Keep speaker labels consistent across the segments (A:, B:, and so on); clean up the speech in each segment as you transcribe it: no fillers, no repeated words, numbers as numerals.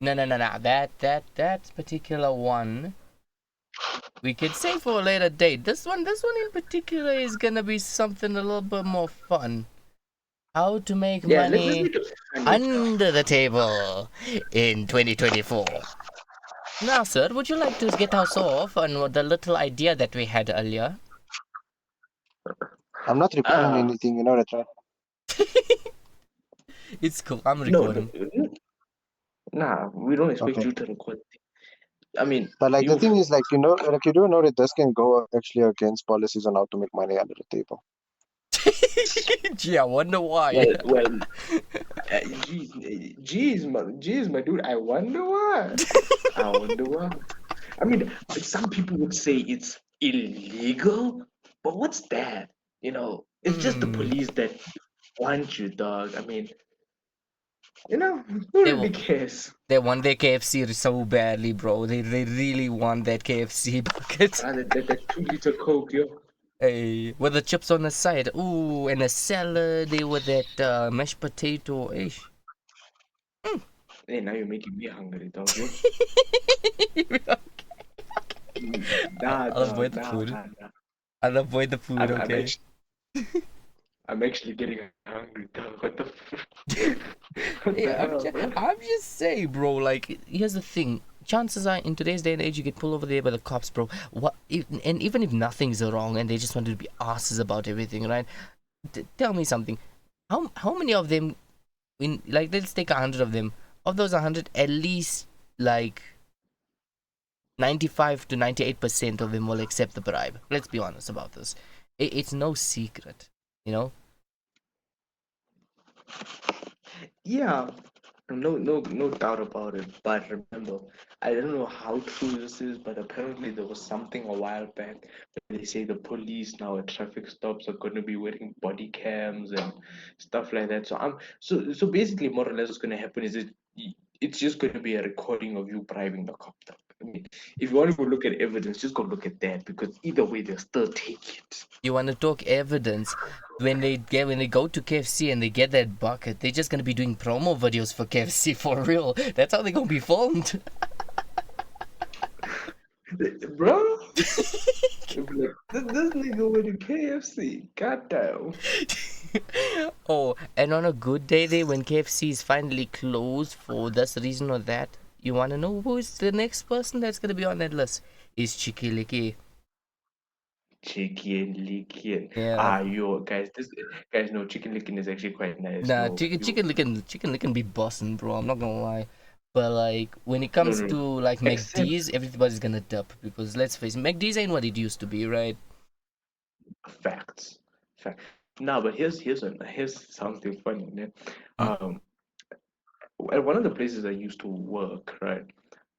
A: No. That particular one we could say for a later date. This one in particular is gonna be something a little bit more fun. How to make
B: Yeah, let's
A: money
B: make it funny stuff.
A: under the table in 2024. Now, sir, would you like to get us off on the little idea that we had earlier?
C: I'm not reporting
B: Uh,
C: anything, you know that, right?
A: It's cool. I'm
B: no, no,
A: recording.
B: nah, we don't expect
C: Okay.
B: you to record. I mean,
C: But like the
B: you've
C: thing is, like, you know, like you do know that this can go actually against policies on how to make money under the table.
A: Gee, I wonder why.
B: well, geez, my dude. I wonder why. I wonder why. I mean, some people would say it's illegal, but what's that? It's just the
A: Hmm.
B: police that want you, dog. I mean, who
A: They
B: really
A: wa-
B: cares?
A: they want their KFC so badly, bro. They really want that KFC bucket.
B: That 2 liter Coke, yo.
A: Hey, with the chips on the side. Ooh, and a salad. They with that mashed potato. Ish.
B: Hey, now you're making me hungry, dog, yo. Nah,
A: I'll
B: dog,
A: avoid the
B: nah,
A: food.
B: nah, nah.
A: I'll avoid the food,
B: I'm
A: okay?
B: actually, I'm actually getting hungry, dog. What the, what
A: Hey,
B: the hell, bro?
A: I'm just saying, bro. Like, here's the thing. Chances are, in today's day and age, you get pulled over there by the cops, bro. And even if nothing's wrong, and they just want to be asses about everything, right? Tell me something. How many of them, let's take 100 of them. Of those 100, at least like 95 to 98% of them will accept the bribe. Let's be honest about this. It's no secret, you know.
B: Yeah, no doubt about it. But remember, I don't know how true this is, but apparently there was something a while back where they say the police now at traffic stops are going to be wearing body cams and stuff like that. So basically, more or less, what's going to happen is it's just going to be a recording of you bribing the cop. I mean, if you want to go look at evidence, just go look at that because either way, they'll still take it.
A: You want to talk evidence? When they go to KFC and they get that bucket, they're just gonna be doing promo videos for KFC for real. That's how they're gonna be filmed.
B: Bro, they'll be like, this nigga went to KFC. Goddamn.
A: Oh, and on a good day, when KFC is finally closed for this reason or that, you wanna know who is the next person that's gonna be on that list? Is Chicky Licky.
B: Chicken licking.
A: Yeah.
B: Yo, guys, guys, no, chicken licking is actually quite nice.
A: Nah,
B: No,
A: chicken lick can be bussin', bro. I'm not gonna lie. But like when it
B: no,
A: comes
B: no,
A: to
B: no.
A: like
B: Except
A: McD's, everybody's gonna dip because let's face it, McD's ain't what it used to be, right?
B: facts. Fact. No, but here's something funny, man.
A: Mm.
B: Um, at one of the places I used to work, right?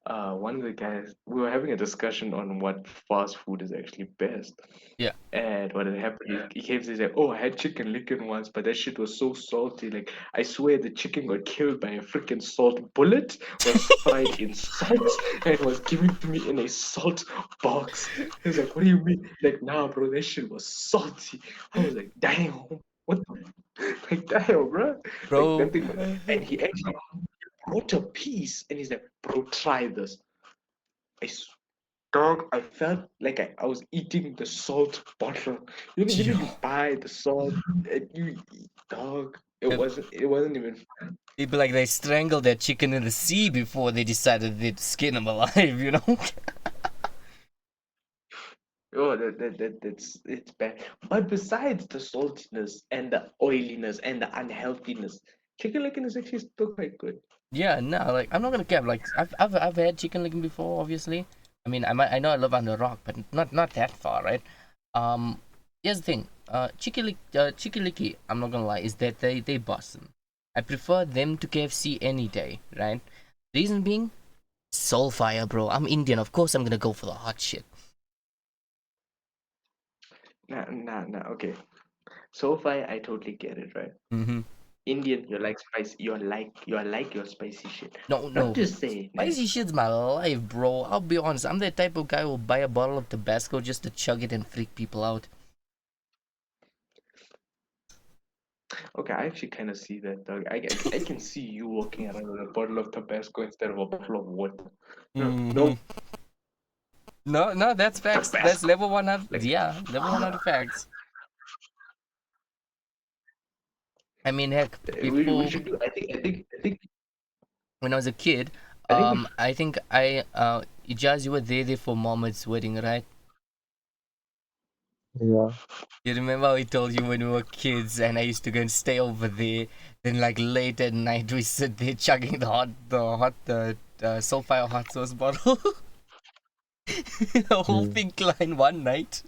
B: One of the guys, we were having a discussion on what fast food is actually best.
A: Yeah.
B: And what had happened, he came to say, "Oh, I had chicken licken once, but that shit was so salty. Like, I swear the chicken got killed by a freaking salt bullet, was fried in salt, and was given to me in a salt box." He was like, "What do you mean?" Like, nah, bro, that shit was salty. I was like, damn, what the, like, damn, bro. Like, that
A: Bro.
B: thing, and he actually brought a piece, and he's like, "Bro, try this." I Dog, I felt like I was eating the salt bottle. You
A: Yo.
B: buy the salt and dog. It
A: It-
B: wasn't even.
A: It'd be like they strangled that chicken in the sea before they decided they'd skin him alive, you know?
B: Oh, that's it's bad. But besides the saltiness and the oiliness and the unhealthiness, chicken licken is actually still quite good.
A: Yeah, no, like I'm not gonna cap. Like I've had chicken licken before, obviously. I mean, I know I live under a rock, but not that far, right? Here's the thing. Chicken licky, I'm not gonna lie, is that they bussin'. I prefer them to KFC any day, right? Reason being, soul fire, bro. I'm Indian, of course I'm gonna go for the hot shit.
B: Nah. Okay. So far, I totally get it, right?
A: Mm-hmm.
B: Indian, you like spicy. You like your spicy shit.
A: No,
B: Not
A: no.
B: to say, man.
A: Spicy shit's my life, bro. I'll be honest. I'm the type of guy who'll buy a bottle of Tabasco just to chug it and freak people out.
B: Okay, I actually kind of see that, dog. I can see you walking around with a bottle of Tabasco instead of a bottle of water. No,
A: Hmm.
B: no
A: No, no, that's facts. That's
B: Tabasco.
A: level 100.
B: Like,
A: Yeah, level 100 facts. I mean, heck,
B: we
A: before
B: should do. I think
A: when I was a kid,
B: I think we should.
A: I think Ijaz, you were there for Mohammed's wedding, right?
C: Yeah.
A: You remember how he told you when we were kids, and I used to go and stay over there. Then, like late at night, we sit there chugging the Soulfire hot sauce bottle, a whole
C: Mm.
A: pink line one night.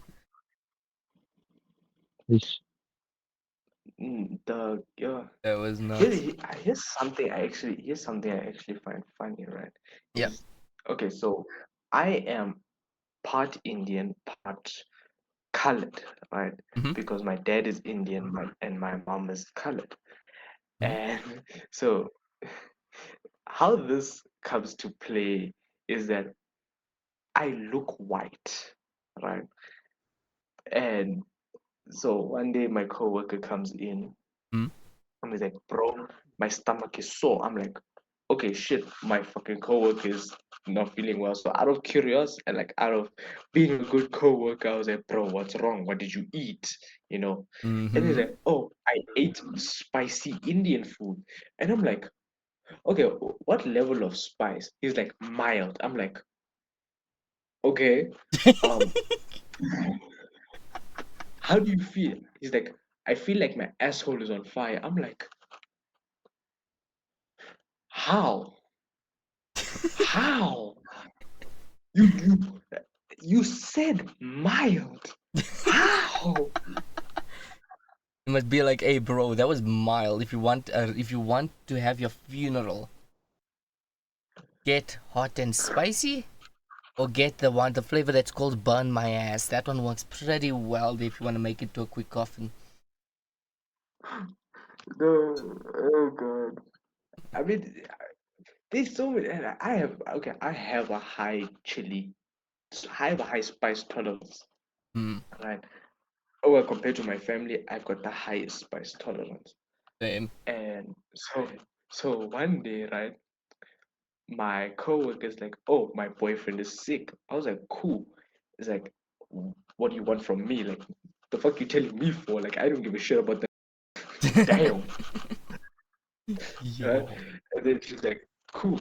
C: Ish.
B: The
A: That was nuts.
B: here's something I actually find funny, right?
A: Yeah.
B: Is okay. So I am part Indian, part colored, right?
A: Mm-hmm.
B: Because my dad is Indian, and my mom is colored.
A: Mm-hmm.
B: And so how this comes to play is that I look white, right? And so one day my coworker comes in
A: Mm-hmm.
B: and he's like, bro, my stomach is sore. I'm like, okay, shit, my fucking coworker is not feeling well. So out of curiosity and like out of being a good coworker, I was like, bro, what's wrong? What did you eat? You know? And he's
A: Mm-hmm.
B: like, oh, I ate spicy Indian food. And I'm like, okay, what level of spice? He's like, mild. I'm like, okay, um, how do you feel? He's like, I feel like my asshole is on fire. I'm like, how? How? You you you said mild. How?
A: It must be like, hey, bro, that was mild. If you want to have your funeral, get hot and spicy, or get the flavor that's called burn my ass. That one works pretty well if you want to make it to a quick coffin.
B: No, oh god. I mean, there's so many. And I have okay. I have a high chili. I have a high spice tolerance,
A: Hmm.
B: right? Oh, well, compared to my family, I've got the highest spice tolerance.
A: Same.
B: And so one day, right, my coworker's like, "Oh, my boyfriend is sick." I was like, "Cool." It's like, "What do you want from me? Like, the fuck you telling me for? Like, I don't give a shit about that." Damn, right?
A: Yo.
B: And then she's like, "Cool.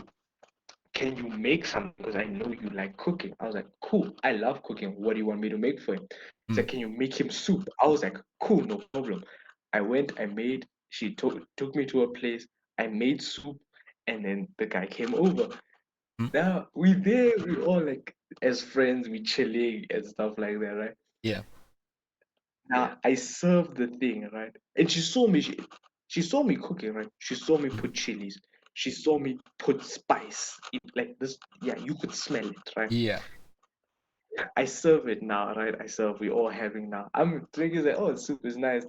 B: Can you make something? Because I know you like cooking." I was like, "Cool. I love cooking. What do you want me to make for him?" He's
A: Hmm.
B: like, "Can you make him soup?" I was like, "Cool, no problem." I went. I made. She took me to a place. I made soup, and then the guy came over.
A: Hmm.
B: Now we there, we all like as friends, we chilling and stuff like that, right?
A: Yeah.
B: Now I served the thing, right? And she saw me, she saw me cooking, right? She saw me
A: Hmm.
B: put chilies. She saw me put spice. Like this, yeah, you could smell it, right?
A: Yeah.
B: I serve it now, right? I serve, we all having now. I'm drinking like, oh, soup is nice.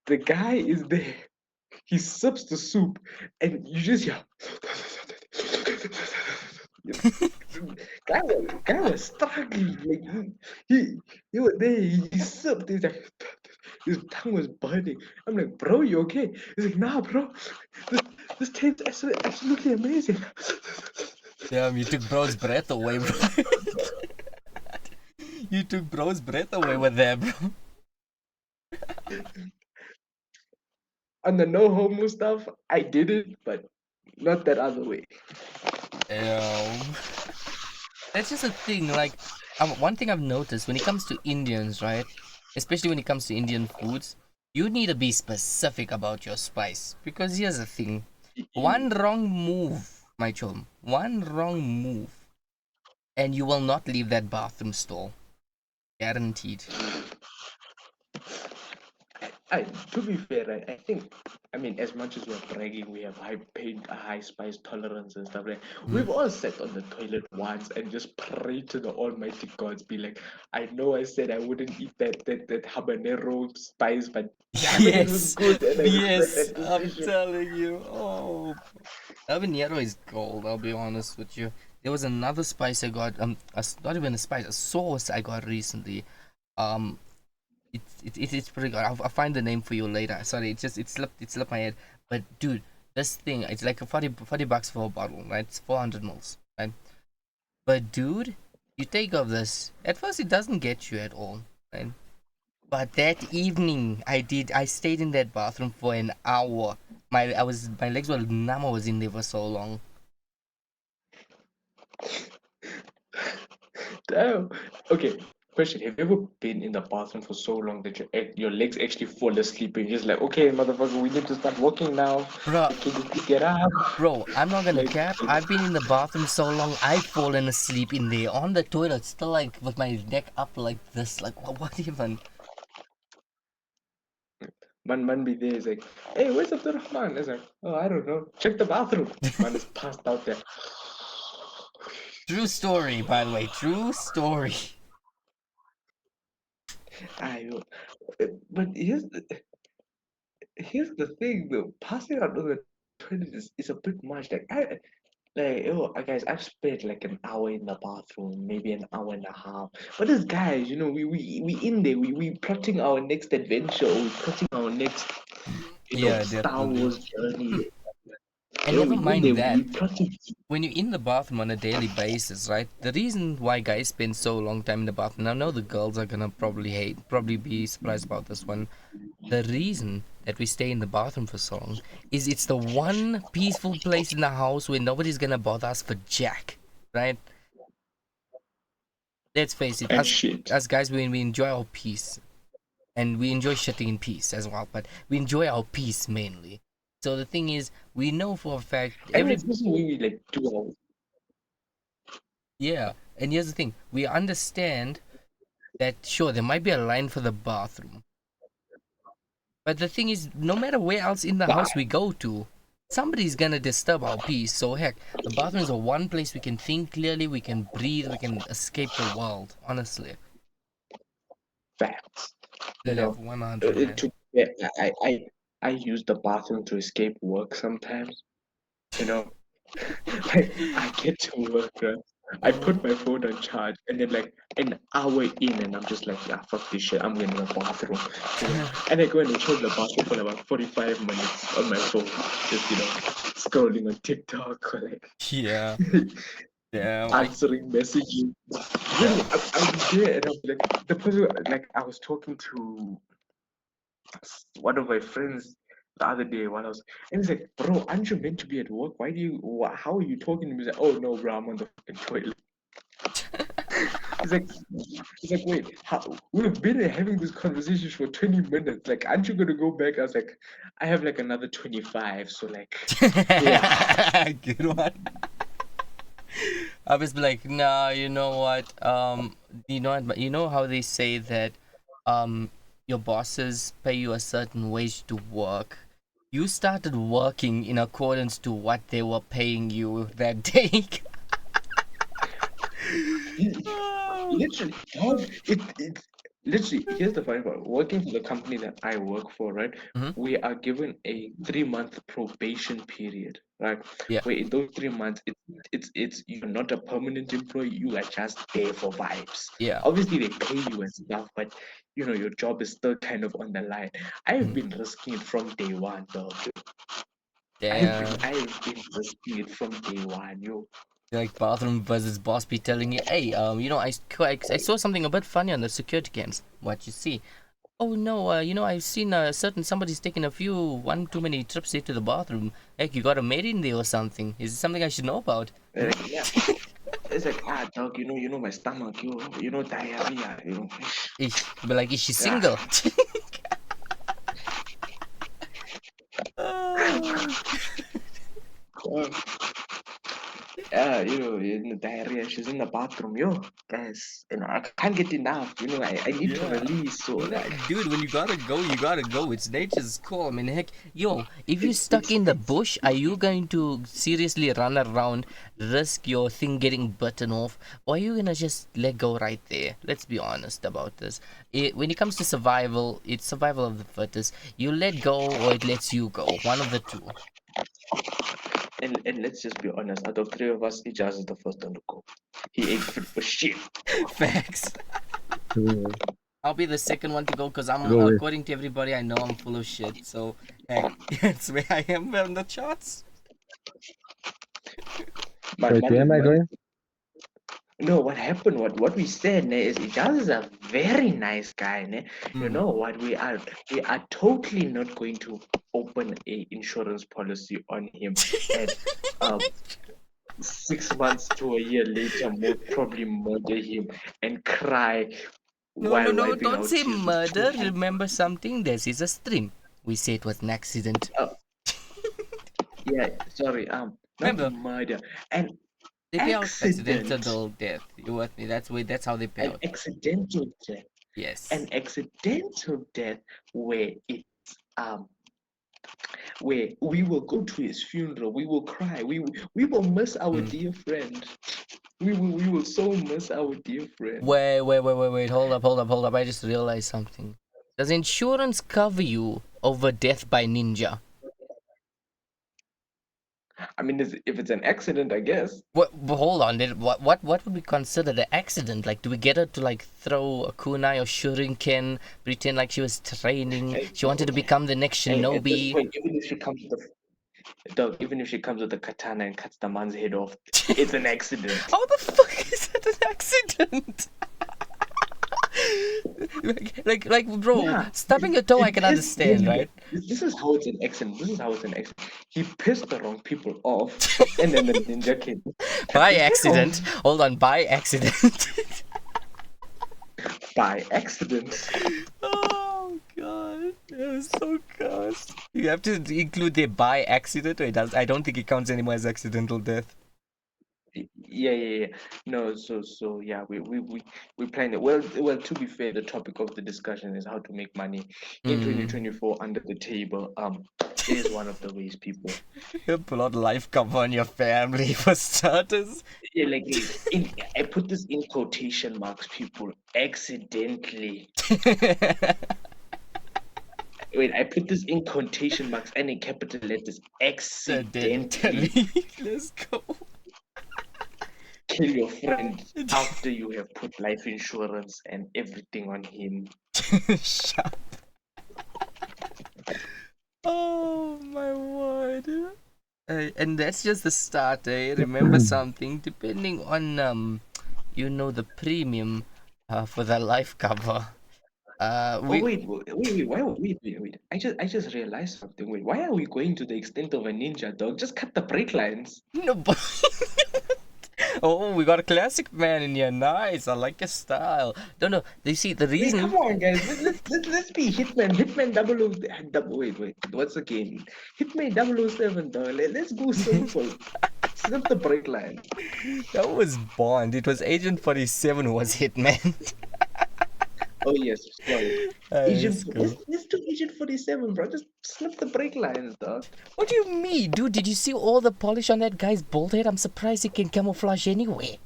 B: The guy is there. He sips the soup, and you just hear. Guy was struggling. Like he was there. He sipped. He's like, his tongue was burning. I'm like, bro, you okay? He's like, nah, bro. This, this tastes absolutely amazing.
A: Damn, you took bro's breath away, bro. You took bro's breath away with that, bro.
B: On the no homo stuff, I did it, but not that other way.
A: Damn. That's just a thing. Like, one thing I've noticed when it comes to Indians, right? Especially when it comes to Indian foods, you need to be specific about your spice. Because here's the thing: one wrong move, my chum, one wrong move, and you will not leave that bathroom stall. Guaranteed.
B: To be fair, right, I think, I mean, as much as we're bragging, we have high pain, high spice tolerance and stuff like.
A: Mm.
B: We've all sat on the toilet once and just prayed to the Almighty gods, be like, I know I said I wouldn't eat that habanero spice, but damn it, it was
A: Yes,
B: good, and I regret
A: yes,
B: that
A: I'm
B: decision.
A: telling you. Oh, habanero is gold. I'll be honest with you. There was another spice I got. Not even a spice, a sauce I got recently. Um, It's pretty good. I'll find the name for you later. Sorry, it slipped my head. But dude, this thing, it's like a 40 bucks for a bottle, right? It's 400 mils, right? But dude, you take off this. At first, it doesn't get you at all, right? But that evening, I stayed in that bathroom for an hour. My legs were numb. I was in there for so long.
B: Damn. Okay. Question: have you ever been in the bathroom for so long that your legs actually fall asleep and you're just like, okay, motherfucker, we need to start walking now.
A: Bro,
B: Can you please get up?
A: bro, I'm not gonna
B: Like,
A: cap. I've been in the bathroom so long, I've fallen asleep in there on the toilet, still like with my neck up like this. Like, what even?
B: man be there is like, hey, where's Abdul Rahman? It's like, oh, I don't know. Check the bathroom. Man is passed out there.
A: True story, by the way. True story.
B: I, but here's the thing though. Passing out on the toilet is a bit much. Guys, I've spent like an hour in the bathroom, maybe an hour and a half. But as guys, we in there, we plotting our next adventure, we plotting our next,
A: Yeah,
B: Star
A: definitely.
B: Wars journey.
A: And never
B: We in there,
A: mind that.
B: we plotting.
A: When you're in the bathroom on a daily basis, right? The reason why guys spend so long time in the bathroom, I know the girls are gonna probably be surprised about this one. The reason that we stay in the bathroom for so long is it's the one peaceful place in the house where nobody's gonna bother us for jack, right? Let's face it,
B: And
A: us
B: shit.
A: us guys, we enjoy our peace, and we enjoy shitting in peace as well, but we enjoy our peace mainly. So the thing is, we know for a fact
B: And it's also when we like do our
A: yeah. And here's the thing, we understand that sure there might be a line for the bathroom, but the thing is, no matter where else in the house we go to, somebody's gonna disturb our peace. So heck, the bathroom is the one place we can think clearly, we can breathe, we can escape the world. Honestly,
B: facts. You
A: Live
B: know,
A: 100, man.
B: yeah, I use the bathroom to escape work sometimes. You know, like I get to work, right? I put my phone on charge, and then like an hour in, and I'm just like, yeah, fuck this shit. I'm going to the bathroom, And I go and chill in the bathroom for about 45 minutes on my phone, just scrolling on TikTok or like
A: Yeah. Yeah.
B: answering messages. Really, I'm there, and I'm like the person. Like I was talking to one of my friends the other day while I was, and he's like, "Bro, aren't you meant to be at work? Why do you? How are you talking to me?" He's like, "Oh no, bro, I'm on the fucking toilet." He's like, "Wait, we've been having this conversation for 20 minutes. Like, aren't you gonna go back?" I was like, "I have like another 25, so like, yeah."
A: Good one. I was like, nah, you know what? You know how they say that your bosses pay you a certain wage to work. You started working in accordance to what they were paying you that day.
B: Literally, dog, it literally, here's the funny part. Working for the company that I work for, right?
A: Mhm.
B: We are given a 3-month probation period, right?
A: Yeah.
B: Where in those 3 months, it's you're not a permanent employee, you are just there for vibes.
A: Yeah.
B: Obviously they pay you and stuff, but your job is still kind of on the line. I've
A: Mhm.
B: been risking it from day one, dog.
A: Damn.
B: I've been risking it from day one, yo.
A: Like bathroom versus boss be telling you, hey, I saw something a bit funny on the security cams. What you see? Oh no, I've seen somebody's taken one too many trips into the bathroom. Heck, you got a maid in there or something. Is it something I should know about?
B: Like, yeah. It's like, dog, my stomach, diarrhea,
A: But like, is she
B: Yeah.
A: single? Ah.
B: Uh, diarrhea. She's in the bathroom, yo, guys. I can't get enough. I need to
A: Yeah.
B: release. So like,
A: Dude, when you gotta go, you gotta go. It's nature's call. I mean, heck, yo, if you
B: it's
A: stuck
B: it's
A: in the
B: it's
A: bush, are you going to seriously run around, risk your thing getting bitten off, or are you gonna just let go right there? Let's be honest about this. When it comes to survival, it's survival of the fittest. You let go, or it lets you go. One of the two.
B: and let's just be honest. Out of three of us, Ijaz is the first one to go. He ain't fit for shit.
A: Facts.
C: Mm.
A: I'll be the second one to go because I'm,
C: Go away.
A: according to everybody, I know I'm full of shit. So, hey, that's where I am on the charts.
B: But
C: Wait, where am I going?
B: no, what happened? What we said ne, is Ijaz is a very nice guy. Ne? You
A: Mm.
B: know what? We are totally not going to open a insurance policy on him. And 6 months to a year later, we'll probably murder him and cry
A: No, no,
B: while
A: no,
B: wiping
A: don't
B: our
A: say
B: tears with two
A: murder.
B: hands.
A: Remember something? This is a stream. We say it was an accident.
B: Yeah, sorry. Not
A: Remember,
B: murder, an
A: they pay out
B: accident,
A: accidental death. You with me? That's how they pay
B: an
A: out.
B: accidental death,
A: Yes.
B: an accidental death where it's where we will go to his funeral, we will cry, we will miss our
A: Mm.
B: dear friend. We will so miss our dear friend.
A: Wait. Hold up. I just realized something. Does insurance cover you over death by ninja?
B: I mean, if it's an accident, I guess.
A: But hold on. What would we consider the accident? Like, do we get her to like throw a kunai or shuriken, pretend like she was training, she wanted to become the next
B: Hey, at this
A: shinobi?
B: point, even if she comes with even if she comes with a katana and cuts the man's head off, it's an accident.
A: How the fuck is that an accident? Bro,
B: Yeah,
A: stubbing your toe I
B: it
A: can
B: pissed
A: understand,
B: him.
A: right?
B: This is how it's an accident. This is how it's an accident. He pissed the wrong people off, and then the ninja kid cut
A: By
B: his head
A: accident.
B: off
A: Hold on, by accident.
B: by accident.
A: Oh god, that was so cursed. You have to include the by accident, or it does. I don't think it counts anymore as accidental death.
B: Yeah. No, so yeah, we plan it. Well. To be fair, the topic of the discussion is how to make money in
A: Mm.
B: 2024 under the table. It is one of the ways people.
A: Pull out life cover on your family for starters.
B: Yeah, like I put this in quotation marks. People accidentally. Wait, I put this in quotation marks and in capital letters. Accidentally
A: Let's go.
B: kill your friend after you have put life insurance and everything on him.
A: Shut. Oh my word. And that's just the start, eh? Remember something, depending on the premium for the life cover.
B: Oh
A: We
B: wait, why? Wait! I just realized something. Wait, why are we going to the extent of a ninja dog? Just cut the brake lines.
A: no. Oh, we got a classic man in here. Nice. I like your style. No. You see, the
B: Wait,
A: reason.
B: come on, guys. Let's be Hitman. Hitman wait. What's the game? Hitman 007, dog. Let's go simple. Snip the brake line.
A: That was Bond. It was Agent 47 who was Hitman.
B: Oh yes, sorry.
A: Let's
B: Agent,
A: go.
B: let's do Agent 47, bro. Just snip the brake lines, dog.
A: What do you mean, dude? Did you see all the polish on that guy's bald head? I'm surprised he can camouflage anywhere.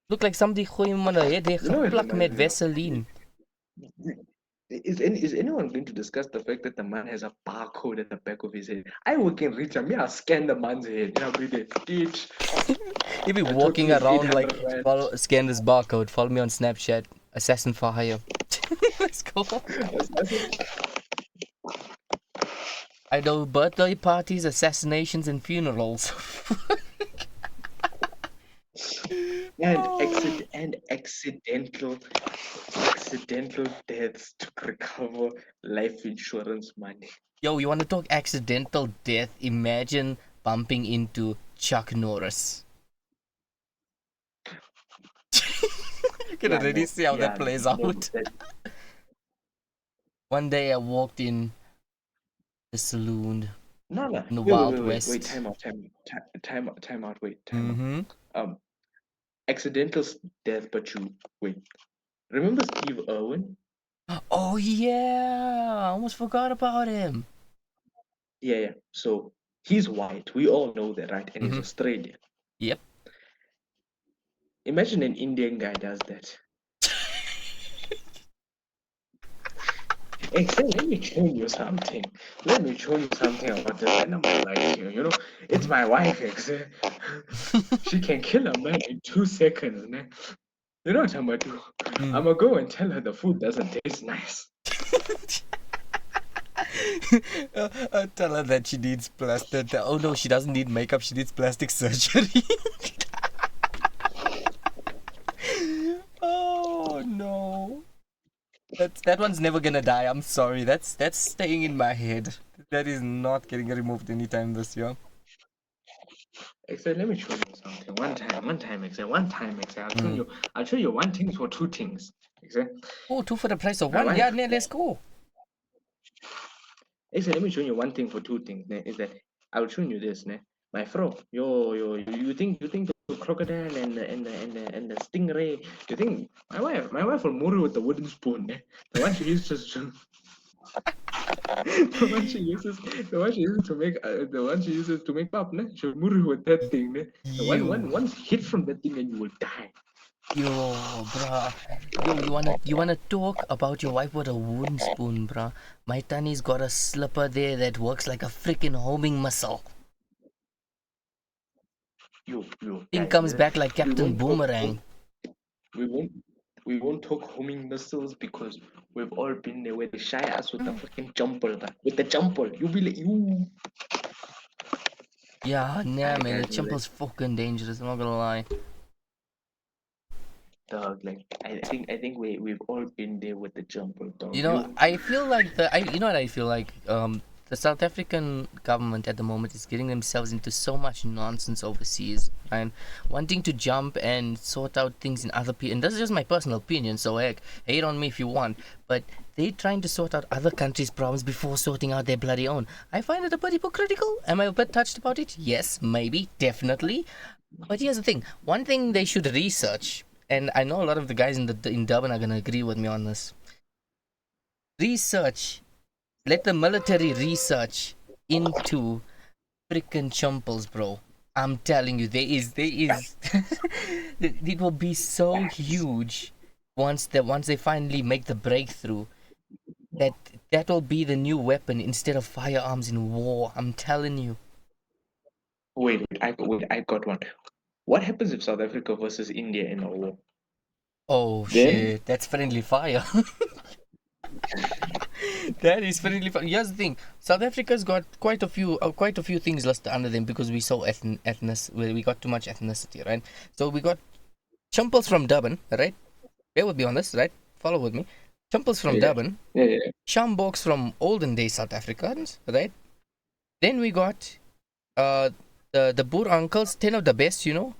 A: Look like somebody gooi him on the head. They
B: You know what it
A: geplak met
B: reminds me of?
A: Vaseline.
B: Is anyone going to discuss the fact that the man has a barcode at the back of his head? I work in retail. Me, I scan the man's head. Yeah, with a stitch.
A: He'll be
B: I
A: walking
B: took you
A: around like,
B: 800 rand.
A: scan this barcode. Follow me on Snapchat. Assassin for hire. Let's go. I know birthday parties, assassinations, and funerals.
B: And accidental deaths to recover life insurance money.
A: Yo, you want to talk accidental death? Imagine bumping into Chuck Norris. You can already see how that plays out. One day I walked in the saloon
B: No.
A: in the Wild
B: Wait.
A: West.
B: Time out. Wait, time out.
A: Mm-hmm.
B: Accidental death, but you wait. Remember Steve Irwin?
A: Oh yeah, I almost forgot about him.
B: Yeah. So he's white. We all know that, right? And he's
A: Mhm.
B: Australian.
A: Yep.
B: Imagine an Indian guy does that. Hey, say, let me show you something. Let me show you something about this man of my life here. You know, it's my wife, ex. She can kill a man in 2 seconds, man. You know what I'm gonna do?
A: Mm.
B: I'm gonna go and tell her the food doesn't taste nice.
A: Tell her that she needs plastic. Oh no, she doesn't need makeup. She needs plastic surgery. Oh no, that one's never gonna die. I'm sorry. That's staying in my head. That is not getting removed anytime this year.
B: Excel, let me show you something. One time, Excel.
A: Mm.
B: I'll show you one thing for two things. Excel,
A: Oh, two for the price of
B: my
A: one. Yeah,
B: wife.
A: let's go.
B: Excel, let me show you one thing for two things. Ne, is that I will show you this. Ne, my fro, you think the crocodile and the stingray. You think my wife will murder with the wooden spoon. Ne? The one she uses to the one she uses to make pap. Ne? She'll murder with that thing. Ne? The
A: You,
B: one hit from that thing and you will die.
A: yo, bruh. Yo, you wanna talk about your wife with a wooden spoon, bruh? My Tani's got a slipper there that works like a freaking homing missile.
B: You
A: Thing
B: guys,
A: comes back like
B: we
A: Captain
B: won't talk
A: Boomerang.
B: we won't we won't talk homing missiles because we've all been there where they shy us with the fucking jumper, with the jumper. You be like you.
A: Yeah, nah,
B: I
A: man, the
B: can't do that,
A: chimple's fucking dangerous. I'm not gonna lie.
B: dog. Like I think we've all been there with the jumper,
A: You
B: dog.
A: know,
B: You
A: I feel like you know what I feel like? The South African government at the moment is getting themselves into so much nonsense overseas and wanting to jump and sort out things in other people. And this is just my personal opinion, so heck, hate on me if you want. But they trying to sort out other countries' problems before sorting out their bloody own. I find it a bit hypocritical. Am I a bit touched about it? Yes, maybe, definitely. But here's the thing. One thing they should research, and I know a lot of the guys in Durban are gonna agree with me on this. Research. Let the military research into freaking chumples, bro. I'm telling you, there is it will be so
B: facts.
A: huge once they finally make the breakthrough that that will be the new weapon instead of firearms in war. I'm telling you.
B: I got one. What happens if South Africa versus India in a war?
A: Oh
B: Then
A: shit, that's friendly fire. That is friendly fire. Here's the thing: South Africa's got quite a few things listed under them because we so we got too much ethnicity, right? So we got chumples from Durban, right? Bear with me on this, right? Follow with me. Chumples from
B: yeah,
A: Durban,
B: yeah.
A: Shamboks from olden day South Africans, right? Then we got uh the Boer uncles, 10 of the best, you know.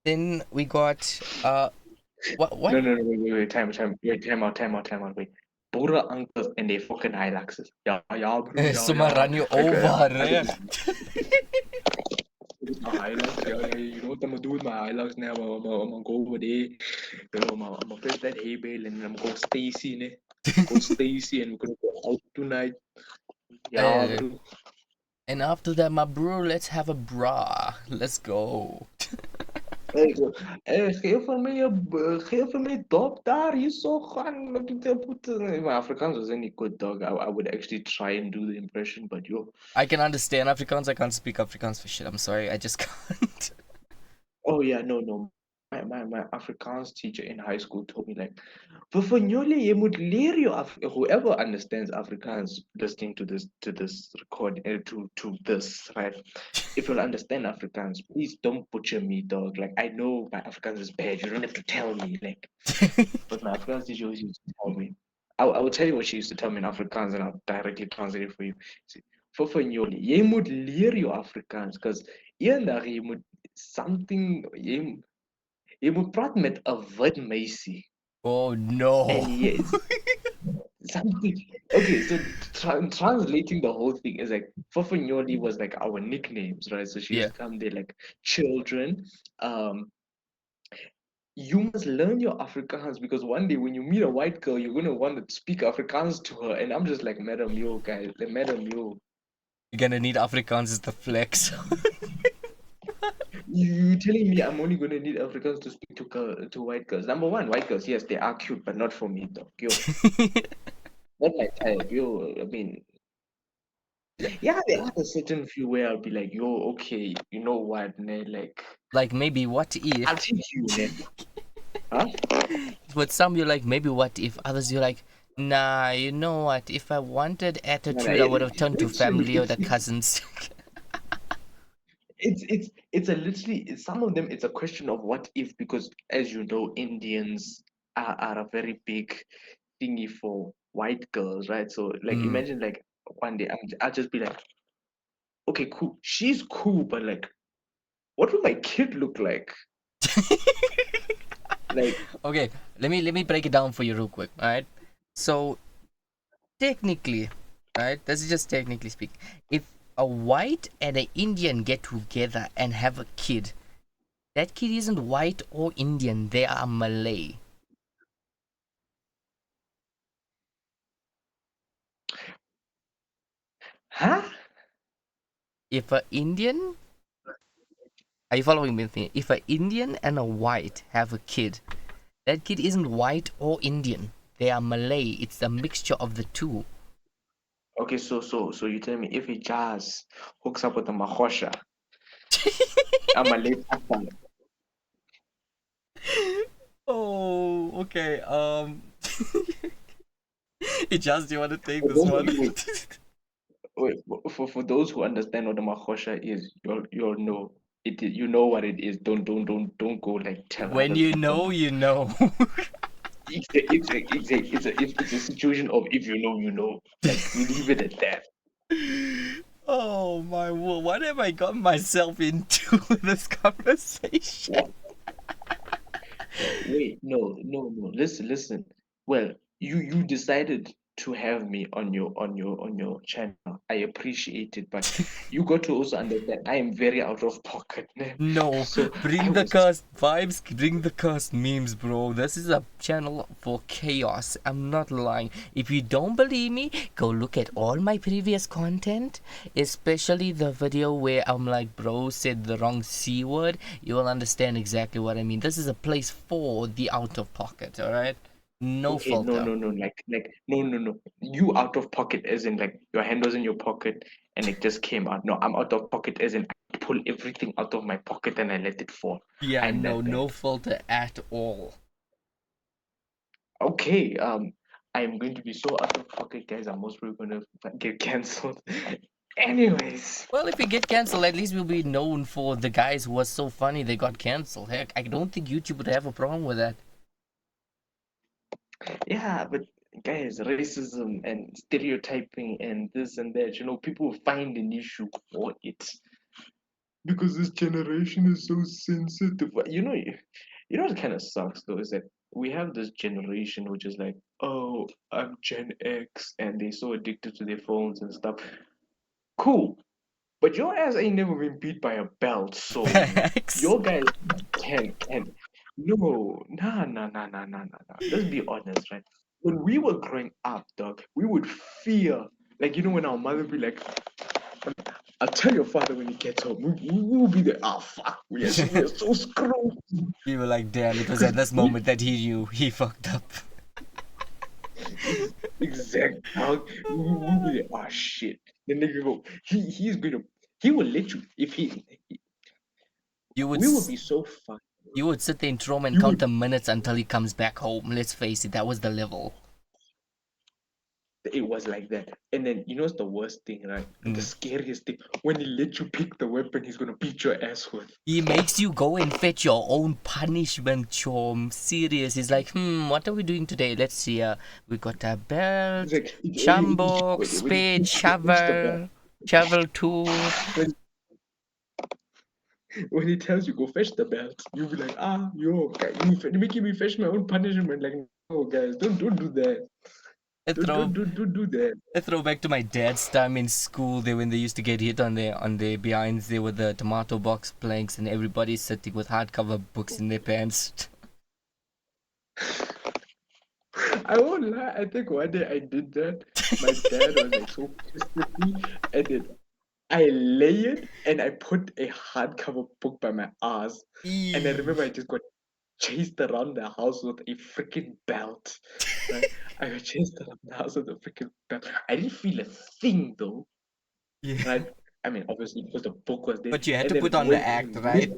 A: Then we got what?
B: No, wait, time out, wait. Bora uncles and they fucking Hiluxes. Yeah, bro,
A: Suma run you
B: Okay,
A: over,
B: I got
A: eh?
B: this. With my Hilux, yeah. You know what I'm gonna do with my Hilux now? I'm gonna go over there. I'm gonna press that hay bale and I'm gonna go Stacy, ne? Go Stacy and we're gonna go out tonight. Yeah,
A: Uh,
B: bro.
A: and after that, my bro, let's have a bra. Let's go.
B: Geef van mij dop daar, hier zo gaan. My Afrikaans was any good, dog. I would actually try and do the impression, but yo.
A: I can understand Afrikaans. I can't speak Afrikaans for shit. I'm sorry. I just can't.
B: Oh yeah, no. My Afrikaans teacher in high school told me like, "Vafanyoli, je moet leren je whoever understands Afrikaans listening to this record to this, right? If you'll understand Afrikaans, please don't butcher me, dog. Like I know my Afrikaans is bad. You don't have to tell me, like. But my Afrikaans teacher always used to tell me. I will tell you what she used to tell me in Afrikaans, and I'll directly translate it for you. Vafanyoli, je moet leren je Afrikaans, because eendag je moet something je moet praten met een wit meisie.
A: Oh no.
B: And yes, something. Okay, so translating the whole thing is like Fofanyoli was like our nicknames, right? So she used
A: Yeah.
B: to come there like children. Um, you must learn your Afrikaans because one day when you meet a white girl, you're gonna want to speak Afrikaans to her. And I'm just like, Madam Yo, guys, like, Madam Yo.
A: You're gonna need Afrikaans as the flex.
B: You telling me I'm only gonna need Africans to speak to white girls? Number one, white girls, yes, they are cute, but not for me, dog. Yo, not my type. Yo, I mean, yeah, there are a certain few where I'll be like, yo, okay, you know what, ne? Like,
A: Like maybe what
B: I'll
A: if
B: teach you, ne? Huh?
A: With some you're like, maybe what if? Others you're like, nah, you know what? If I wanted
B: No, no,
A: attitude, I would have turned to
B: literally,
A: family or the cousins.
B: it's a literally some of them it's a question of what if, because as you know Indians are a very big thingy for white girls, right? So like
A: Mm.
B: imagine like one day I'll just be like, okay, cool, she's cool, but like what will my kid look like
A: Okay, let me break it down for you real quick. All right. So technically, right? This is just technically speaking. If a white and an Indian get together and have a kid, that kid isn't white or Indian. They are Malay.
B: huh?
A: If a Indian, are you following me? If an Indian and a white have a kid, that kid isn't white or Indian. They are Malay. It's a mixture of the two.
B: Okay, so you tell me if a jazz hooks up with a mahosha, I'm a late actor.
A: Oh, okay. Just you want to take
B: For
A: this
B: those
A: one?
B: wait, for those who understand what a mahosha is, you'll know it. You know what it is. Don't go like tell
A: When
B: other
A: you
B: people
A: know,
B: now.
A: you know.
B: It's a situation of if you know, you know. Like we leave it at that.
A: Oh my word! What have I got myself into with this conversation?
B: What? Wait, no. Listen. Well, you decided to have me on your channel. I appreciate it, but you got to also understand I am very out of pocket, man.
A: No,
B: So I
A: bring the
B: was
A: cursed vibes, bring the cursed memes, bro. This is a channel for chaos. I'm not lying. If you don't believe me, go look at all my previous content, especially the video where I'm like, bro said the wrong C word. You will understand exactly what I mean. This is a place for the out of pocket, alright? No
B: okay. No,
A: filter.
B: no, no. Like no. You out of pocket, as in like your hand was in your pocket and it just came out. No, I'm out of pocket, as in I pull everything out of my pocket and I let it fall.
A: Yeah,
B: I'm
A: no,
B: that
A: no
B: bad.
A: filter at all.
B: Okay, I'm going to be so out of pocket, guys. I'm most probably gonna get cancelled. Anyways,
A: Well, if we get cancelled, at least we'll be known for the guys who were so funny they got cancelled. Heck, I don't think YouTube would have a problem with that.
B: yeah, but guys, racism and stereotyping and this and that, people will find an issue for it because this generation is so sensitive. You know what kind of sucks though is that we have this generation which is like, oh, I'm Gen X, and they're so addicted to their phones and stuff. Cool. But your ass ain't never been beat by a belt, so
A: Facts.
B: your guys can no, nah. Let's be honest, right? When we were growing up, dog, we would fear, like when our mother be like, "I'll tell your father when he gets home." We will be there. Ah, fuck, we are so screwed.
A: We were like, damn, it was
B: Because
A: at this
B: we
A: moment that he knew he fucked up.
B: exact dog, we will be there. Ah, shit. Then they go. He will let you if
A: You would
B: we will
A: s-
B: be so fun.
A: you would sit there in trauma and
B: You
A: count
B: would
A: the minutes until he comes back home. Let's face it, that was the level.
B: It was like that. And then you know what's the worst thing, right? The
A: Mm.
B: scariest thing, when he let you pick the weapon he's gonna beat your ass with.
A: He makes you go and fetch your own punishment, chom. Serious. He's like, what are we doing today? Let's see. We got a
B: It's
A: belt,
B: like
A: chambok,
B: when he
A: spade,
B: fetch the belt,
A: shovel tool.
B: when, when he tells you go fetch the belt, you'll be like, ah, yo, guy, you making me fetch my own punishment. Like, no, guys, don't do that.
A: A throw
B: Don't do that.
A: a throwback to my dad's time in school. They when they used to get hit on their behinds, they were the tomato box planks, and everybody sitting with hardcover books in their pants.
B: I won't lie. I think one day I did that. My dad was like so pissed with me, and then I lay it and I put a hardcover book by my ass. And I
A: Eee.
B: remember I just got chased around the house with a freaking belt. Right? I got chased around the house with a freaking belt. I didn't feel a thing though.
A: Yeah.
B: Right? I mean, obviously because the book was there.
A: But you had
B: And
A: to
B: then
A: put on the act, right?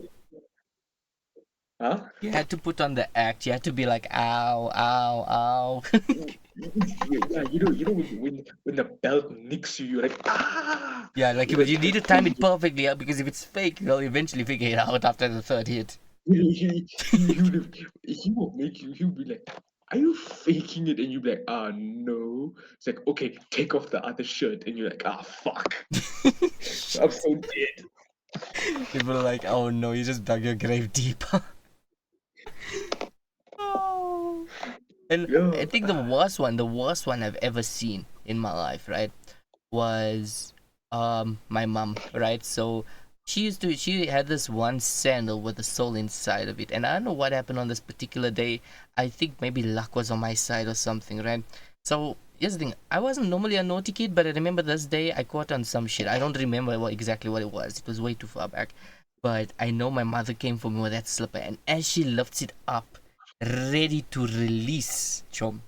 B: Huh?
A: You had to put on the act. You had to be like, ow, ow, ow.
B: Yeah, when the belt nicks you, you're like ah.
A: Yeah, like,
B: You
A: but you
B: like
A: need to time it perfectly, because if it's fake, they'll eventually figure it out after the third hit.
B: he will make you. He'll be like, "Are you faking it?" And you'll be like, "Ah, no." It's like, "Okay, take off the other shirt," and you're like, "Ah, fuck, I'm so dead."
A: People are like, oh no, you just dug your grave deeper. Oh. And I
B: Yo,
A: think the worst one I've ever seen in my life, right, was my mom, right? So she had this one sandal with a sole inside of it, and I don't know what happened on this particular day. I think maybe luck was on my side or something, right? So here's the thing: I wasn't normally a naughty kid, but I remember this day I caught on some shit. I don't remember exactly what it was. It was way too far back, but I know my mother came for me with that slipper, and as she lifts it up, ready to release, chum,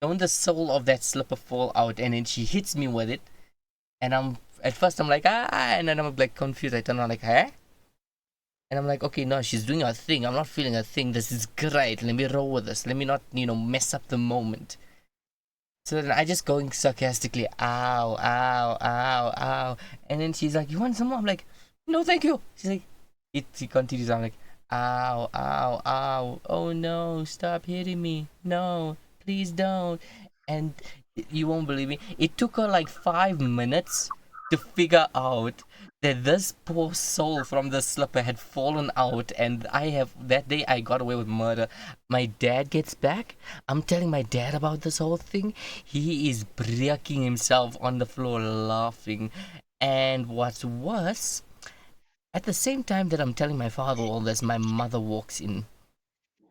A: don't the sole of that slipper fall out, and then she hits me with it, and I'm at first I'm like ah, and then I'm like confused. I turn around like huh, and I'm like okay, no, she's doing her thing. I'm not feeling a thing. This is great. Let me roll with this. Let me not mess up the moment. So then I just going sarcastically, ow, ow, ow, ow, and then she's like, you want some more? I'm like, no, thank you. She's like, he continues. I'm like, ow, ow, ow. Oh no, stop hitting me. No, please don't. And you won't believe me. It took her like 5 minutes to figure out that this poor soul from the slipper had fallen out, and that day I got away with murder. My dad gets back. I'm telling my dad about this whole thing. He is breaking himself on the floor laughing. And what's worse, at the same time that I'm telling my father all this, my mother walks in,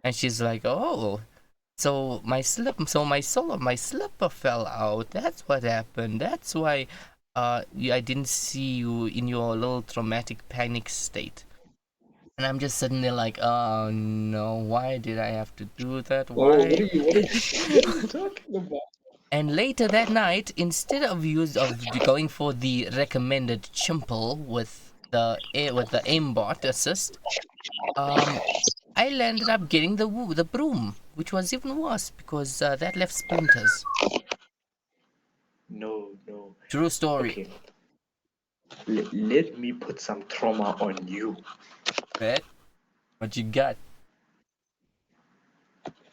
A: and she's like, "Oh, so my sole of my slipper fell out. That's what happened. That's why I didn't see you in your little traumatic panic state." And I'm just sitting there like, "Oh no, why did I have to do that?
B: oh,
A: Why?"
B: what are you talking about?
A: And later that night, instead of going for the recommended chimple with the aimbot assist, um, I landed up getting the broom, which was even worse because that left splinters.
B: No, no.
A: True story.
B: Okay, let me put some trauma on you.
A: Bet what you got?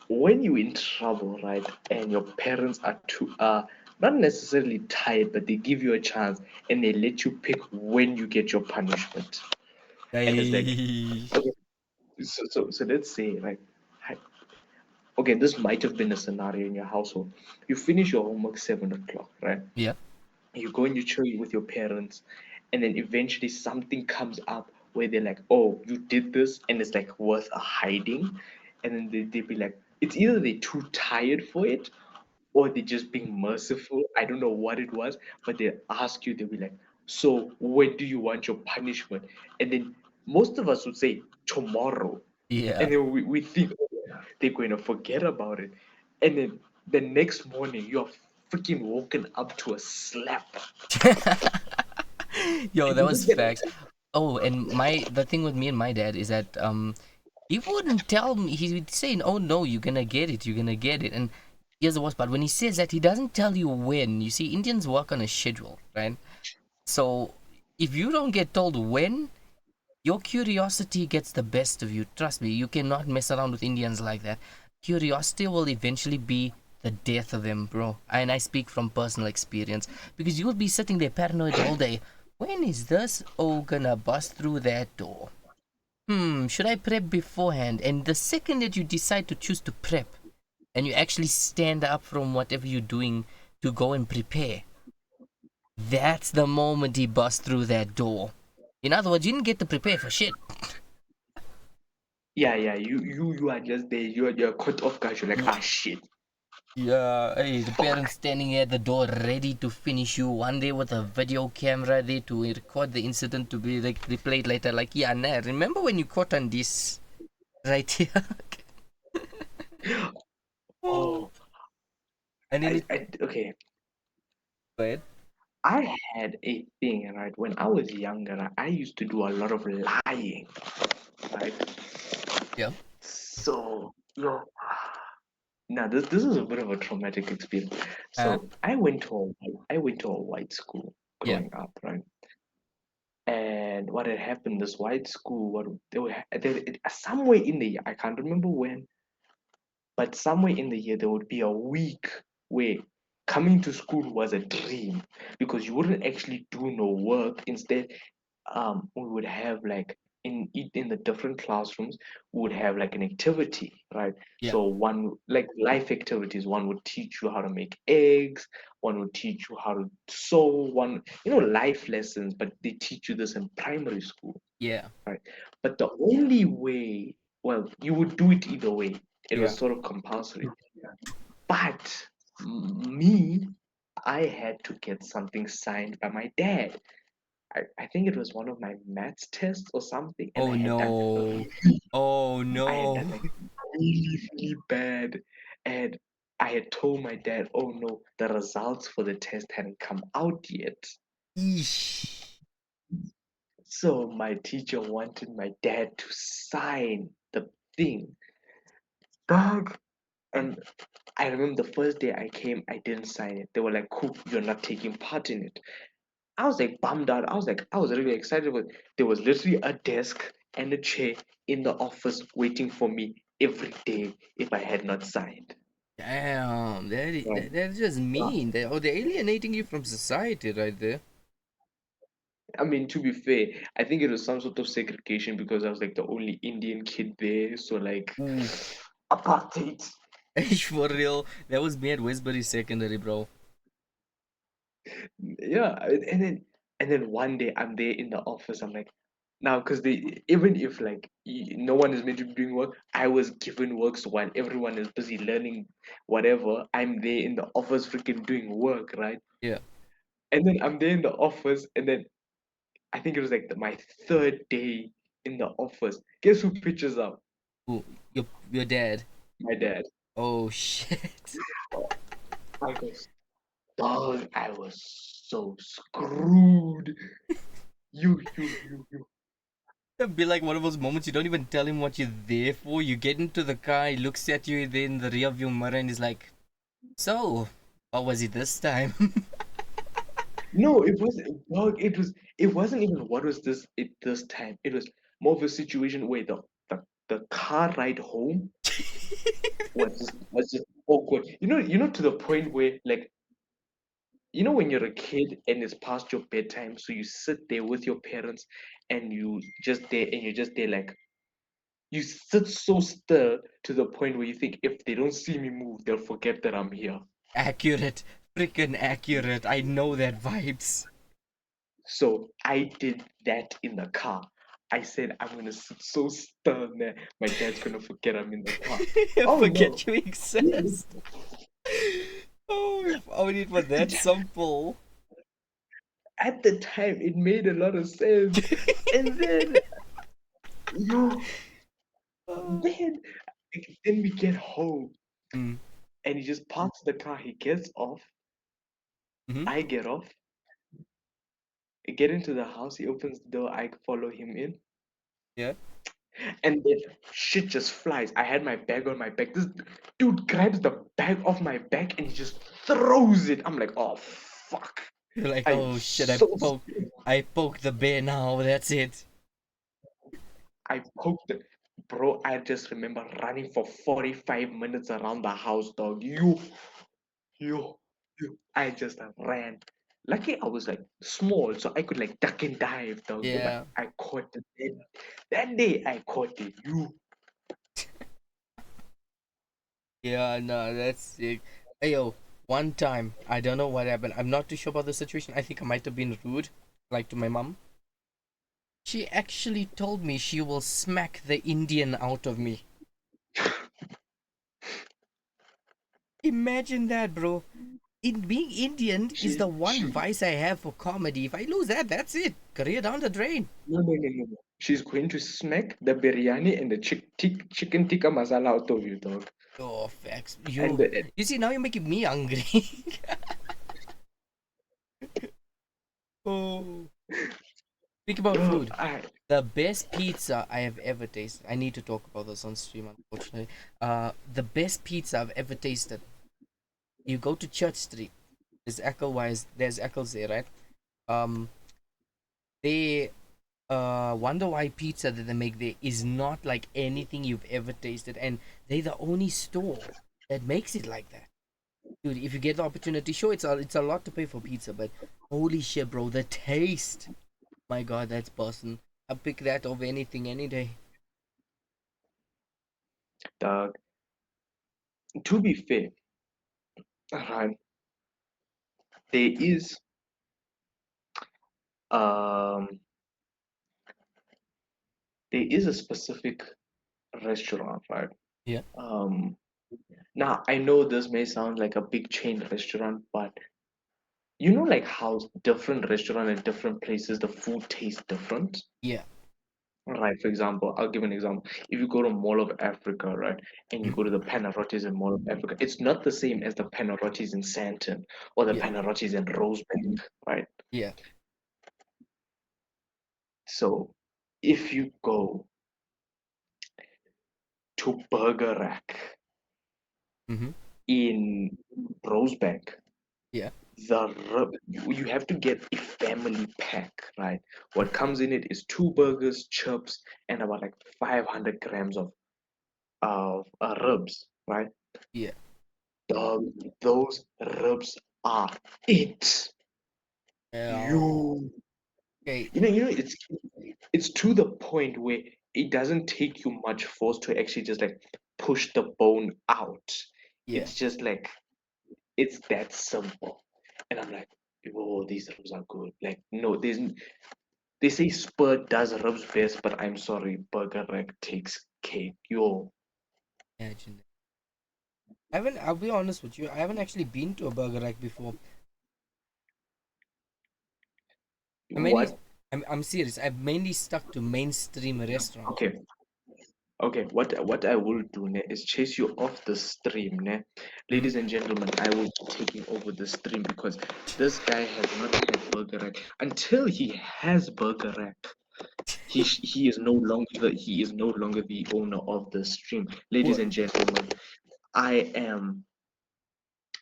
B: When you're in trouble, right, and your parents are not necessarily tired, but they give you a chance and they let you pick when you get your punishment. And it's like,
A: Hey.
B: okay, so let's say, like, hi- okay, this might have been a scenario in your household. You finish your homework 7 o'clock, right?
A: Yeah.
B: You go and you chill with your parents, and then eventually something comes up where they're like, oh, you did this, and it's like worth a hiding. And then they be like, it's either they're too tired for it or they're just being merciful. I don't know what it was, but they ask you, they'll be like, so when do you want your punishment? And then most of us would say tomorrow.
A: Yeah.
B: And then we think, oh, they're going to forget about it. And then the next morning, you're freaking woken up to a slap.
A: Yo,
B: And
A: that
B: you
A: was
B: just get
A: facts. Oh, and the thing with me and my dad is that he wouldn't tell me. He would say, "Oh no, you're gonna get it. You're gonna get it." And here's the worst part: when he says that, he doesn't tell you when. You see, Indians work on a schedule, right? So if you don't get told when, your curiosity gets the best of you. Trust me, you cannot mess around with Indians like that. Curiosity will eventually be the death of them, bro. And I speak from personal experience because you'll be sitting there paranoid all day. When is this O gonna bust through that door? Should I prep beforehand? And the second that you decide to choose to prep and you actually stand up from whatever you're doing to go and prepare, that's the moment he busts through that door. In other words, you didn't get to prepare for shit.
B: yeah. You are just there. You're caught off guard. You're like,
A: You,
B: ah, shit.
A: yeah, hey, the
B: Fuck.
A: parents standing at the door ready to finish you one day with a video camera there to record the incident to be like replayed later. Like, yeah, nah, remember when you caught on this right here? Oh.
B: Oh,
A: And then it,
B: okay.
A: but
B: I had a thing, right? When I was younger, I used to do a lot of lying. right?
A: Yeah.
B: So, now this is a bit of a traumatic experience.
A: Uh.
B: So I went to a white school
A: Yeah.
B: growing up, right? And what had happened, this white school, what somewhere in the year, I can't remember when, but somewhere in the year there would be a week where coming to school was a dream because you wouldn't actually do no work. Instead, we would have like in the different classrooms we would have like an activity, right?
A: Yeah.
B: So one like life activities, one would teach you how to make eggs, one would teach you how to sew, one, life lessons, but they teach you this in primary school,
A: Yeah.
B: right? But the only way, well, you would do it either way, it
A: Yeah.
B: was sort of compulsory. But me, I had to get something signed by my dad. I think it was one of my maths tests or something, and
A: Oh no. Oh
B: I had done
A: no.
B: like really, really bad. And I had told my dad, oh no, the results for the test hadn't come out yet.
A: Eesh.
B: So my teacher wanted my dad to sign the thing. Dog. And I remember the first day I came, I didn't sign it. They were like, cool, you're not taking part in it. I was like bummed out. I was really excited. But there was literally a desk and a chair in the office waiting for me every day if I had not signed.
A: Damn.
B: Right.
A: That's just
B: Yeah.
A: mean. They're alienating you from society right there.
B: I mean, to be fair, I think it was some sort of segregation because I was like the only Indian kid there. So like
A: Ooh.
B: apartheid.
A: For real. That was me at Westbury Secondary, bro.
B: Yeah, and then one day I'm there in the office. I'm like, now because they, even if like no one is meant to be doing work, I was given work. So while everyone is busy learning whatever, I'm there in the office freaking doing work, right?
A: Yeah.
B: And then I'm there in the office, and then I think it was like my third day in the office. Guess who pitches up?
A: Ooh. Your dad.
B: My dad.
A: Oh shit.
B: Oh, I was, dog, I was so screwed. You.
A: It'd be like one of those moments you don't even tell him what you're there for. You get into the car, he looks at you in the rear view mirror and he's like, so, what was it this time?
B: No, it wasn't. Dog, it wasn't even what was this this time. It was more of a situation where the car ride home was just awkward. To the point where like when you're a kid and it's past your bedtime, so you sit there with your parents and you're just there like you sit so still to the point where you think if they don't see me move, they'll forget that I'm here.
A: Accurate. Freaking accurate. I know that vibes.
B: So I did that in the car. I said I'm gonna sit so still there. My dad's gonna forget I'm in the car. Oh no.
A: Forget you exist. Oh, if only it was that simple.
B: At the time it made a lot of sense. And then yo, then then we get home
A: Mm,
B: and he just parks the car, he gets off,
A: mm-hmm.
B: I get off, I get into the house, he opens the door, I follow him in.
A: Yeah.
B: And then shit just flies. I had my bag on my back. This dude grabs the bag off my back and he just throws it. I'm like, oh fuck.
A: You're like,
B: I'm
A: oh shit,
B: so
A: I poked the bear now, that's it.
B: I poked it. Bro, I just remember running for 45 minutes around the house, dog. You, I just ran. Lucky I was like small, so I could like duck and dive, dog. But
A: Yeah.
B: I caught it. That day I caught it.
A: Yeah, no, that's sick. Hey yo, one time, I don't know what happened. I'm not too sure about the situation. I think I might have been rude, like to my mom. She actually told me she will smack the Indian out of me. Imagine that, bro. In being Indian is the one
B: She
A: vice I have for comedy. If I lose that, that's it. Career down the drain.
B: no. She's going to smack the biryani and the chicken tikka masala out of you, dog.
A: Oh, facts.
B: And
A: You see, now you're making me hungry. Oh. Speak about
B: Bro,
A: food.
B: I
A: The best pizza I have ever tasted. I need to talk about this on stream, unfortunately. The best pizza I've ever tasted. You go to Church Street. There's Eccles there, right? Um, they Wonder Why pizza that they make there is not like anything you've ever tasted, and they're the only store that makes it like that. Dude, if you get the opportunity, sure, it's a lot to pay for pizza, but holy shit, bro, the taste. My God, that's Boston. I pick that over anything any day.
B: dog. To be fair, right, there is um there is a specific restaurant, right?
A: Yeah,
B: Um, Now I know this may sound like a big chain restaurant, but you know, like how different restaurant in different places the food tastes different.
A: yeah,
B: Right, for example, I'll give an example. If you go to Mall of Africa, right, and you
A: mm,
B: go to the Panarottis in Mall of Africa, it's not the same as the Panarottis in Santon or the
A: yeah,
B: Panarottis in Rosebank, right?
A: yeah.
B: So if you go to Burger Rack
A: Mm-hmm.
B: in Rosebank,
A: Yeah,
B: you have to get a family pack, right? What comes in it is two burgers, chips, and about like 500 grams of ribs, right?
A: yeah.
B: Dog, those ribs are it.
A: Oh,
B: You,
A: okay.
B: it's to the point where it doesn't take you much force to actually just like push the bone out.
A: Yeah,
B: It's just like it's that simple. And I'm like, oh, these ribs are good. Like, no, they say Spur does ribs best, but I'm sorry, Burger Rack takes cake. Yo,
A: imagine that. I'll be honest with you, I haven't actually been to a burger rack before. I mainly,
B: what?
A: I'm serious. I've mainly stuck to mainstream restaurants.
B: Okay, okay. What I will do ne, is chase you off the stream, ne?
A: Mm-hmm.
B: Ladies and gentlemen, I will be taking over the stream because this guy has not had Burger Rack until he has Burger Rack. He is no longer the owner of the stream. Ladies
A: What?
B: and gentlemen, I am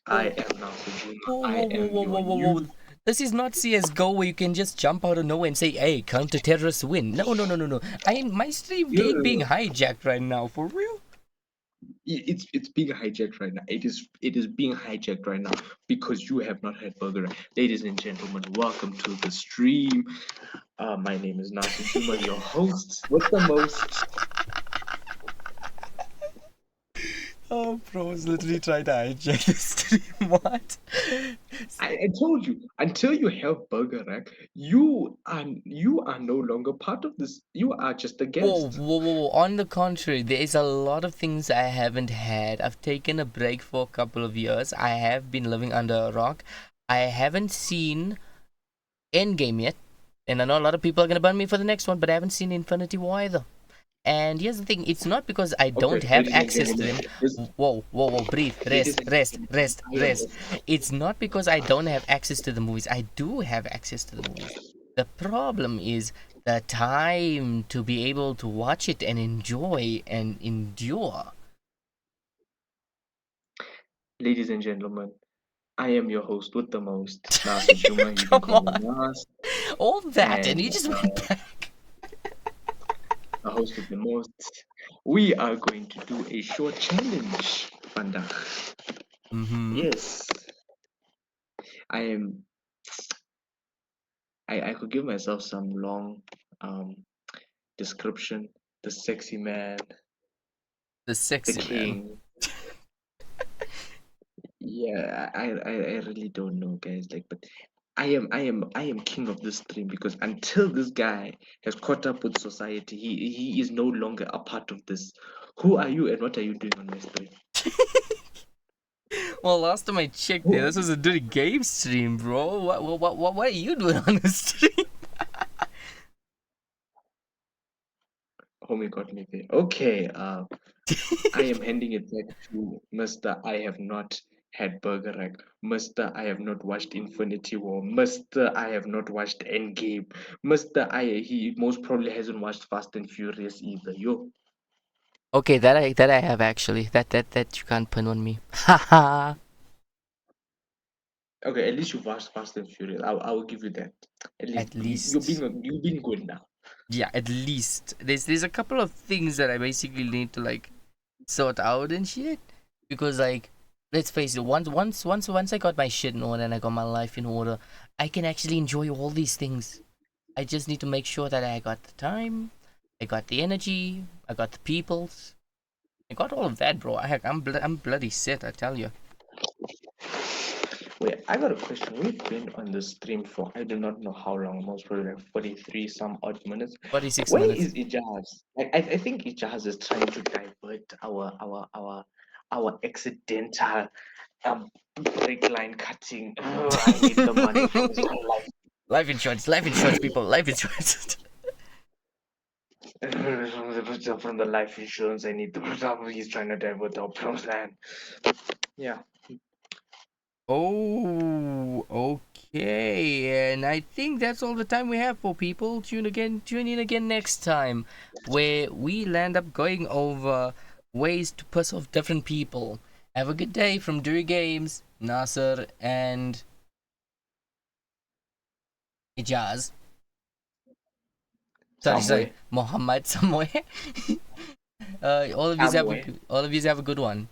B: I
A: Whoa,
B: am Nassir Juma.
A: whoa,
B: I
A: whoa, whoa,
B: am
A: whoa,
B: your
A: whoa, whoa, whoa.
B: new.
A: This is not CS:GO where you can just jump out of nowhere and say, "Hey, counter terrorists win." No, no, no, no, no. My stream
B: No, no,
A: game
B: no,
A: being
B: no.
A: hijacked right now, for real.
B: It's being hijacked right now. It is being hijacked right now because you have not had Burger. Ladies and gentlemen, welcome to the stream. My name is Nassir Juma, your host with the most.
A: Oh, bros, literally tried to hijack the stream. What?
B: I told you, until you have Burger Rack, you are no longer part of this. You are just a
A: Whoa,
B: guest.
A: whoa, whoa, whoa. On the contrary, there is a lot of things I haven't had. I've taken a break for a couple of years. I have been living under a rock. I haven't seen Endgame yet. And I know a lot of people are going to burn me for the next one, but I haven't seen Infinity War either. And here's the thing, it's not because I don't
B: Okay,
A: have
B: ladies and
A: access to
B: gentlemen,
A: them.
B: this,
A: Whoa, whoa, whoa, breathe,
B: ladies
A: rest,
B: and
A: rest,
B: gentlemen,
A: rest,
B: I am
A: rest. It's not because I don't have access to the movies. I do have access to the movies. The problem is the time to be able to watch it and enjoy and endure.
B: ladies and gentlemen. I am your host with the most, Nassir Juma. You can
A: Come
B: call me
A: on.
B: Nas,
A: All that, and
B: and
A: you just went back.
B: a host with the most. We are going to do a short challenge, Panda.
A: Mm-hmm.
B: Yes, I am. I could give myself some long description. The sexy man,
A: The
B: the
A: sexy man.
B: king. Yeah, I really don't know, guys. Like, but I am king of this stream because until this guy has caught up with society, he is no longer a part of this. Who are you and what are you doing on my stream?
A: Well, last time I checked there,
B: Who are
A: this
B: you?
A: was a dirty game stream, bro. What are you doing on the stream?
B: Homie got me there. Okay, I am handing it back to Mr. I have not had Bergerac. Mister, I have not watched Infinity War. Mister, I have not watched Endgame. Mister, he most probably hasn't watched Fast and Furious either. Yo.
A: Okay, that I have actually. That you can't pin on me. Haha.
B: Okay, at least you've watched Fast and Furious. I will give you that. At least
A: At
B: you're
A: least.
B: being good now.
A: Yeah, at least. There's a couple of things that I basically need to like sort out and shit. Because like let's face it, once I got my shit in order and I got my life in order, I can actually enjoy all these things. I just need to make sure that I got the time, I got the energy, I got the peoples, I got all of that, bro. I'm bloody set, I tell you.
B: Wait, I got a question. We've been on the stream for I do not know how long, most probably like 43 some odd minutes.
A: 46
B: Where
A: minutes.
B: is Ijaz? I think Ijaz is trying to divert our accidental um break line cutting. I need the money from his own life.
A: Life insurance, people, life insurance.
B: From the life insurance, I need the he's trying to divert our plan. Yeah.
A: Oh, okay. And I think that's all the time we have for people. Tune in again next time, where we land up going over ways to piss off different people. Have a good day from Duri Games, Nassir, and Ijaz. Sorry,
B: Somewhere.
A: Mohammed somewhere. All of you have a
B: Somewhere.
A: all of you have a good one.